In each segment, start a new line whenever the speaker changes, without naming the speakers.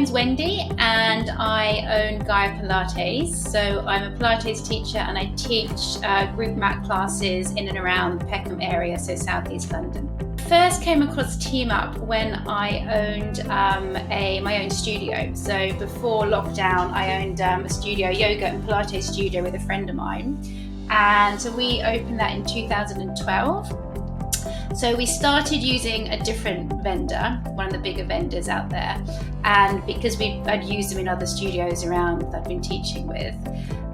name's Wendy and I own Gaia Pilates. So I'm a Pilates teacher and I teach group mat classes in and around the Peckham area, so southeast London. First came across TeamUp when I owned my own studio. So before lockdown, I owned a studio, yoga and Pilates studio with a friend of mine. And so we opened that in 2012. So we started using a different vendor, one of the bigger vendors out there, and because I'd used them in other studios around that I'd been teaching with.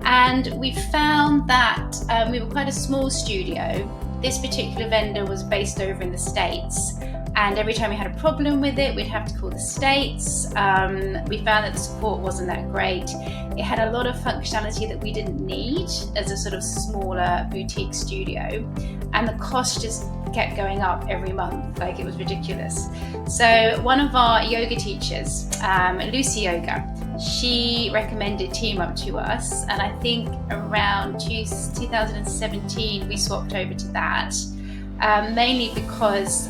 And we found that we were quite a small studio. This particular vendor was based over in the States, and every time we had a problem with it, we'd have to call the States. We found that the support wasn't that great. It had a lot of functionality that we didn't need as a sort of smaller boutique studio, and the cost just kept going up every month, like it was ridiculous. So one of our yoga teachers, Lucy Yoga, she recommended TeamUp to us, and I think around 2017 we swapped over to that, mainly because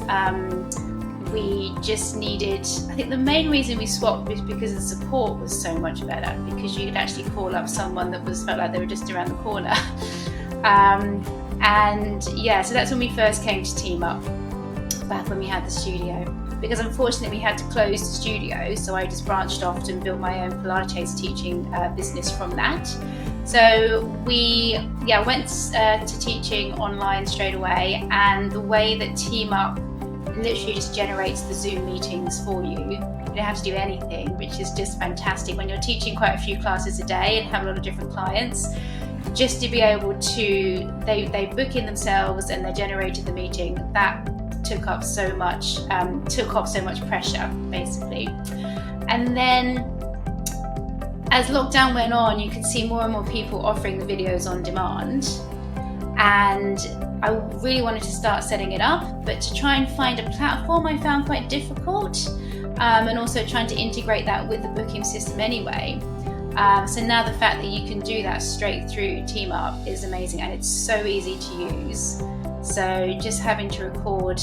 we just needed, I think the main reason we swapped was because the support was so much better, because you could actually call up someone that felt like they were just around the corner. And yeah, so that's when we first came to TeamUp, back when we had the studio. Because unfortunately we had to close the studio, so I just branched off and built my own Pilates teaching business from that. So we went to teaching online straight away, and the way that TeamUp literally just generates the Zoom meetings for you. You don't have to do anything, which is just fantastic when you're teaching quite a few classes a day and have a lot of different clients. Just to be able to, they book in themselves and they generated the meeting, that took off so much pressure, basically. And then as lockdown went on, you could see more and more people offering the videos on demand. And I really wanted to start setting it up, but to try and find a platform I found quite difficult, and also trying to integrate that with the booking system anyway. So now the fact that you can do that straight through TeamUp is amazing, and it's so easy to use. So just having to record,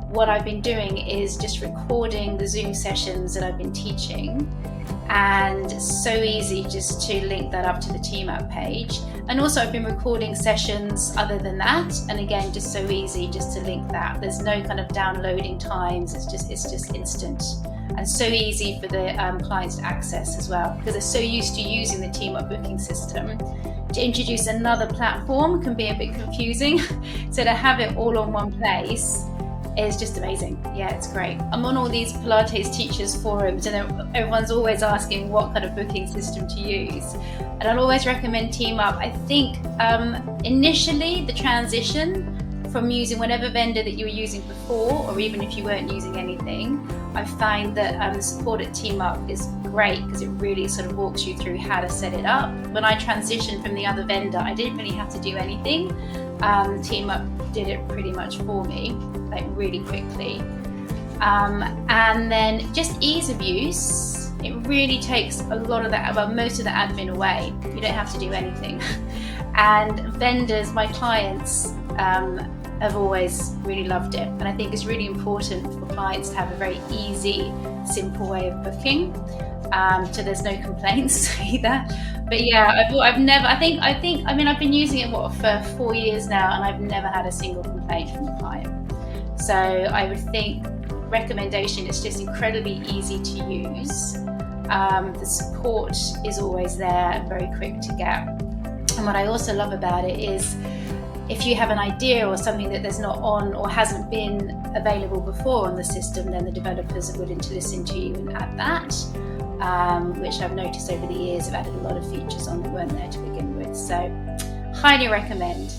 what I've been doing is just recording the Zoom sessions that I've been teaching, and so easy just to link that up to the TeamUp page. And also I've been recording sessions other than that, and again, just so easy just to link that. There's no kind of downloading times, it's just instant. And so easy for the clients to access as well, because they're so used to using the TeamUp booking system. To introduce another platform can be a bit confusing, so to have it all on one place is just amazing. Yeah, it's great. I'm on all these Pilates teachers forums, and everyone's always asking what kind of booking system to use. And I'll always recommend TeamUp. I think initially the transition from using whatever vendor that you were using before, or even if you weren't using anything, I find that the support at TeamUp is great, because it really sort of walks you through how to set it up. When I transitioned from the other vendor, I didn't really have to do anything. TeamUp did it pretty much for me, like really quickly. And then just ease of use. It really takes a lot of that, well, most of the admin away. You don't have to do anything. And vendors, my clients, have always really loved it, and I think it's really important for clients to have a very easy, simple way of booking, so there's no complaints either. But yeah, I've been using it for 4 years now, and I've never had a single complaint from the client. So I would think recommendation is just incredibly easy to use. The support is always there, very quick to get. And what I also love about it is, if you have an idea or something that there's not on or hasn't been available before on the system, then the developers are willing to listen to you and add that, which I've noticed over the years have added a lot of features on that weren't there to begin with. So highly recommend.